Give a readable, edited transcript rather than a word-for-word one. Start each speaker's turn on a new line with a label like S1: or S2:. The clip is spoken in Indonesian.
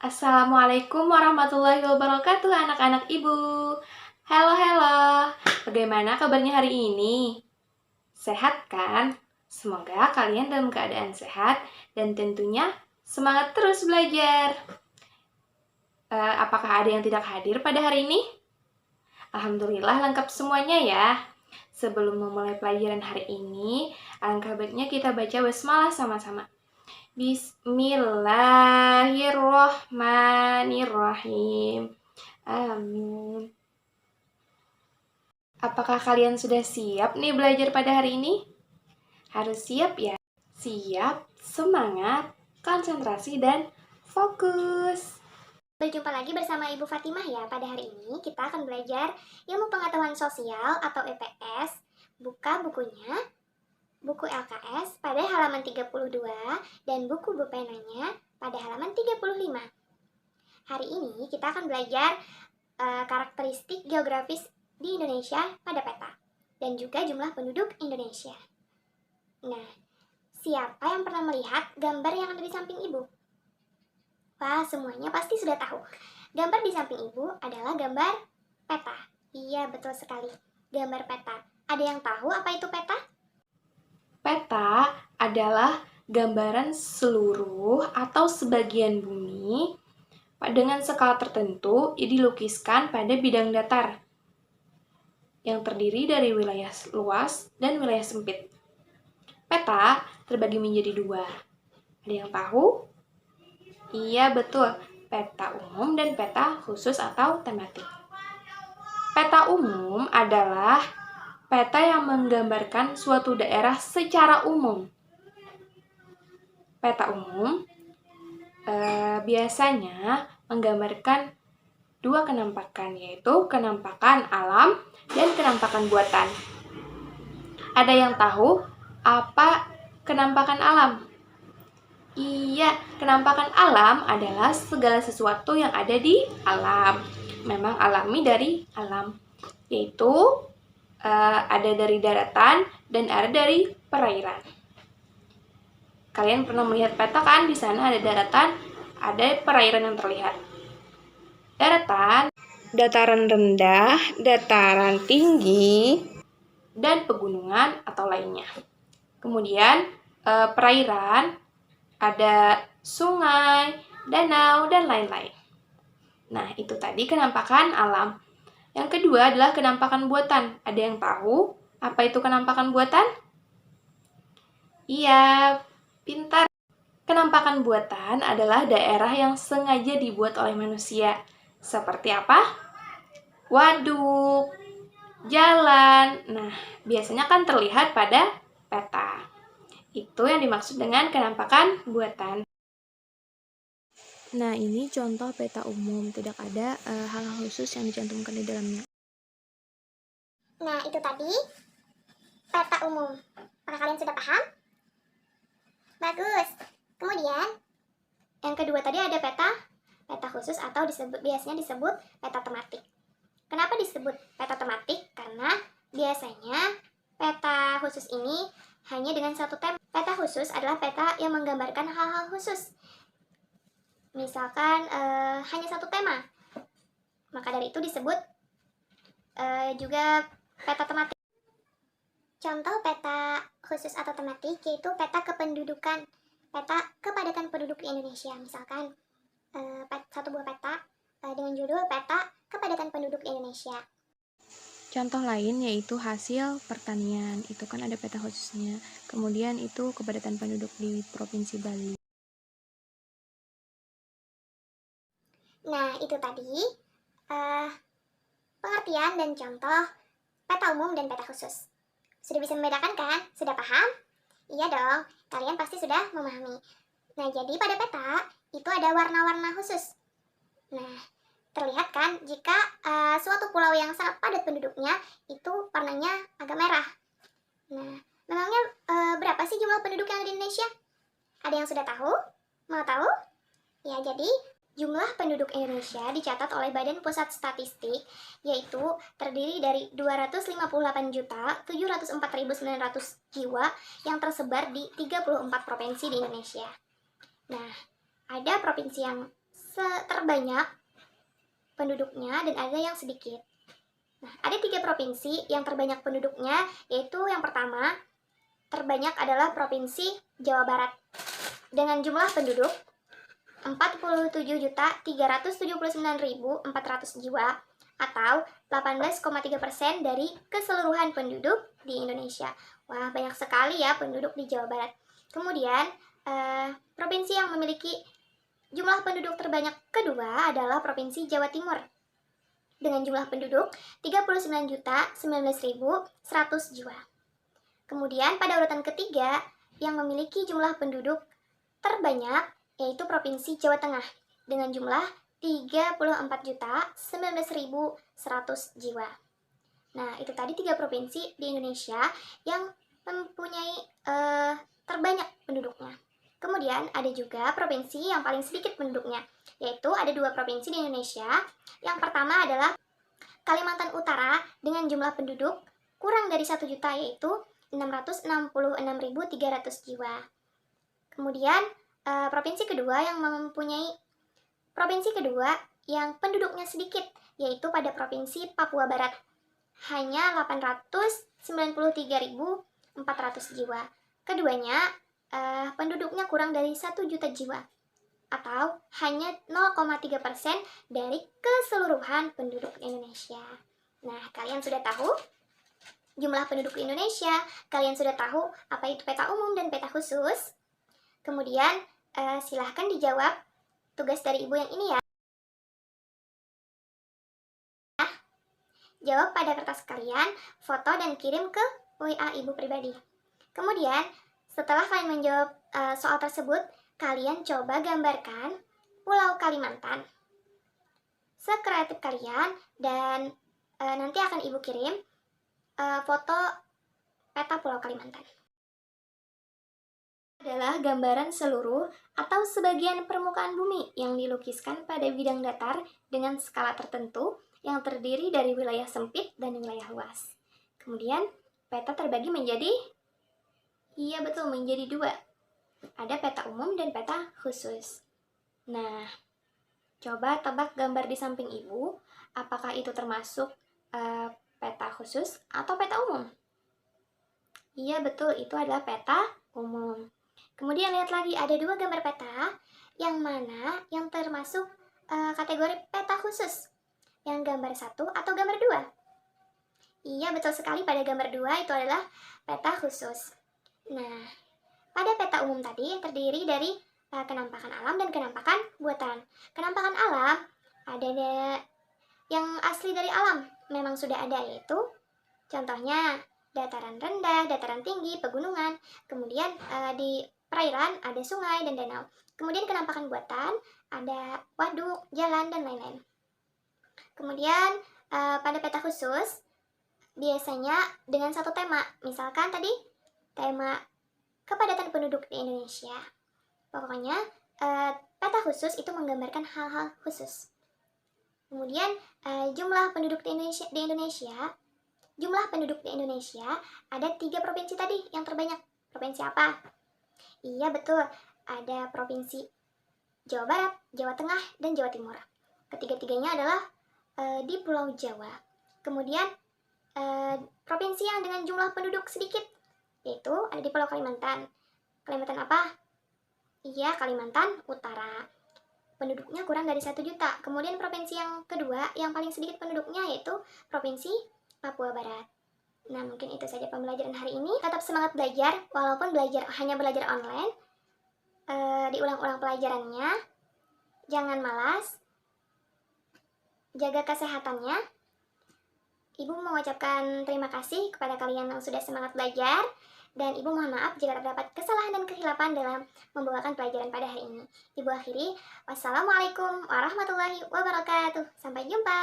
S1: Assalamualaikum warahmatullahi wabarakatuh anak-anak ibu. Halo, halo. Bagaimana kabarnya hari ini? Sehat kan? Semoga kalian dalam keadaan sehat dan tentunya semangat terus belajar. Apakah ada yang tidak hadir pada hari ini? Alhamdulillah lengkap semuanya ya. Sebelum memulai pelajaran hari ini, alangkah baiknya kita baca basmalah sama-sama. Bismillahirrohmanirrohim. Amin. Apakah kalian sudah siap nih belajar pada hari ini? Harus siap ya. Siap, semangat, konsentrasi, dan fokus.
S2: Berjumpa lagi bersama Ibu Fatimah ya. Pada hari ini kita akan belajar ilmu pengetahuan sosial atau EPS. Buka bukunya, buku LKS pada halaman 32 dan buku bupenanya pada halaman 35. Hari ini kita akan belajar karakteristik geografis di Indonesia pada peta dan juga jumlah penduduk Indonesia. Nah, siapa yang pernah melihat gambar yang ada di samping ibu? Wah, semuanya pasti sudah tahu. Gambar di samping ibu adalah gambar peta. Iya, betul sekali. Gambar peta. Ada yang tahu apa itu peta?
S1: Peta adalah gambaran seluruh atau sebagian bumi dengan skala tertentu dilukiskan pada bidang datar yang terdiri dari wilayah luas dan wilayah sempit. Peta terbagi menjadi dua. Ada yang tahu? Iya, betul. Peta umum dan peta khusus atau tematik. Peta umum adalah peta yang menggambarkan suatu daerah secara umum. Peta umum biasanya menggambarkan dua kenampakan, yaitu kenampakan alam dan kenampakan buatan. Ada yang tahu apa kenampakan alam? Iya, kenampakan alam adalah segala sesuatu yang ada di alam. Memang alami dari alam, yaitu ada dari daratan dan ada dari perairan. Kalian pernah melihat peta kan? Di sana ada daratan, ada perairan yang terlihat. Daratan, dataran rendah, dataran tinggi, dan pegunungan atau lainnya. Kemudian perairan, ada sungai, danau, dan lain-lain. Nah, itu tadi kenampakan alam. Yang kedua adalah kenampakan buatan. Ada yang tahu apa itu kenampakan buatan? Iya, pintar. Kenampakan buatan adalah daerah yang sengaja dibuat oleh manusia. Seperti apa? Waduk, jalan. Nah, biasanya kan terlihat pada peta. Itu yang dimaksud dengan kenampakan buatan.
S3: Nah, ini contoh peta umum, tidak ada hal-hal khusus yang dicantumkan di dalamnya.
S2: Nah, itu tadi peta umum. Apakah kalian sudah paham? Bagus. Kemudian, yang kedua tadi ada peta khusus atau biasanya disebut peta tematik. Kenapa disebut peta tematik? Karena biasanya peta khusus ini hanya dengan satu tema. Peta khusus adalah peta yang menggambarkan hal-hal khusus. Misalkan hanya satu tema, maka dari itu disebut juga peta tematik. Contoh peta khusus atau tematik yaitu peta kependudukan, peta kepadatan penduduk di Indonesia. Misalkan satu buah peta dengan judul peta kepadatan penduduk di Indonesia.
S3: Contoh lain yaitu hasil pertanian, itu kan ada peta khususnya. Kemudian itu kepadatan penduduk di Provinsi Bali.
S2: Nah, itu tadi pengertian dan contoh peta umum dan peta khusus. Sudah bisa membedakan kan? Sudah paham? Iya dong, kalian pasti sudah memahami. Nah, jadi pada peta itu ada warna-warna khusus. Nah, terlihat kan jika suatu pulau yang sangat padat penduduknya itu warnanya agak merah. Nah, memangnya berapa sih jumlah penduduk yang ada di Indonesia? Ada yang sudah tahu? Mau tahu? Ya, jadi jumlah penduduk Indonesia dicatat oleh Badan Pusat Statistik yaitu terdiri dari 258.704.900 jiwa yang tersebar di 34 provinsi di Indonesia. Nah, ada provinsi yang terbanyak penduduknya dan ada yang sedikit. Nah, ada 3 provinsi yang terbanyak penduduknya, yaitu yang pertama, terbanyak adalah Provinsi Jawa Barat dengan jumlah penduduk 47.379.400 jiwa atau 18,3% dari keseluruhan penduduk di Indonesia. Wah, banyak sekali ya penduduk di Jawa Barat. Kemudian, provinsi yang memiliki jumlah penduduk terbanyak kedua adalah Provinsi Jawa Timur dengan jumlah penduduk 39.019.100 jiwa. Kemudian pada urutan ketiga yang memiliki jumlah penduduk terbanyak yaitu Provinsi Jawa Tengah dengan jumlah 34.019.100 jiwa. Nah, itu tadi 3 provinsi di Indonesia yang mempunyai terbanyak penduduknya. Kemudian ada juga provinsi yang paling sedikit penduduknya, yaitu ada 2 provinsi di Indonesia. Yang pertama adalah Kalimantan Utara dengan jumlah penduduk kurang dari 1 juta, yaitu 666.300 jiwa. Kemudian provinsi kedua yang penduduknya sedikit, yaitu pada Provinsi Papua Barat, hanya 893.400 jiwa. Keduanya penduduknya kurang dari 1 juta jiwa, atau hanya 0,3% dari keseluruhan penduduk Indonesia. Nah, kalian sudah tahu jumlah penduduk Indonesia, kalian sudah tahu apa itu peta umum dan peta khusus. Kemudian, silahkan dijawab tugas dari Ibu yang ini ya. Jawab pada kertas kalian, foto dan kirim ke WA Ibu pribadi. Kemudian, setelah kalian menjawab soal tersebut, kalian coba gambarkan Pulau Kalimantan sekreatif kalian dan nanti akan Ibu kirim foto peta Pulau Kalimantan. Adalah gambaran seluruh atau sebagian permukaan bumi yang dilukiskan pada bidang datar dengan skala tertentu yang terdiri dari wilayah sempit dan wilayah luas. Kemudian, peta terbagi menjadi, menjadi 2. Ada peta umum dan peta khusus. Nah, coba tebak gambar di samping Ibu, apakah itu termasuk peta khusus atau peta umum? Iya, betul, itu adalah peta umum. Kemudian lihat lagi, ada 2 gambar peta, yang mana yang termasuk kategori peta khusus? Yang gambar 1 atau gambar 2? Iya, betul sekali, pada gambar 2 itu adalah peta khusus. Nah, pada peta umum tadi terdiri dari kenampakan alam dan kenampakan buatan. Kenampakan alam ada yang asli dari alam, memang sudah ada, yaitu contohnya dataran rendah, dataran tinggi, pegunungan. Kemudian di perairan ada sungai dan danau. Kemudian kenampakan buatan ada waduk, jalan, dan lain-lain. Kemudian pada peta khusus biasanya dengan satu tema. Misalkan tadi tema kepadatan penduduk di Indonesia. Pokoknya peta khusus itu menggambarkan hal-hal khusus. Kemudian jumlah penduduk di Indonesia ada 3 provinsi tadi yang terbanyak. Provinsi apa? Iya, betul, ada Provinsi Jawa Barat, Jawa Tengah, dan Jawa Timur. Ketiga-tiganya adalah di Pulau Jawa. Kemudian provinsi yang dengan jumlah penduduk sedikit, yaitu ada di Pulau Kalimantan. Kalimantan apa? Iya, Kalimantan Utara. Penduduknya kurang dari 1 juta. Kemudian provinsi yang kedua, yang paling sedikit penduduknya, yaitu Provinsi Papua Barat. Nah, mungkin itu saja pembelajaran hari ini. Tetap semangat belajar, walaupun hanya belajar online. Diulang-ulang pelajarannya. Jangan malas. Jaga kesehatannya. Ibu mengucapkan terima kasih kepada kalian yang sudah semangat belajar. Dan Ibu mohon maaf jika terdapat kesalahan dan kehilapan dalam membawakan pelajaran pada hari ini. Ibu akhiri, wassalamualaikum warahmatullahi wabarakatuh. Sampai jumpa.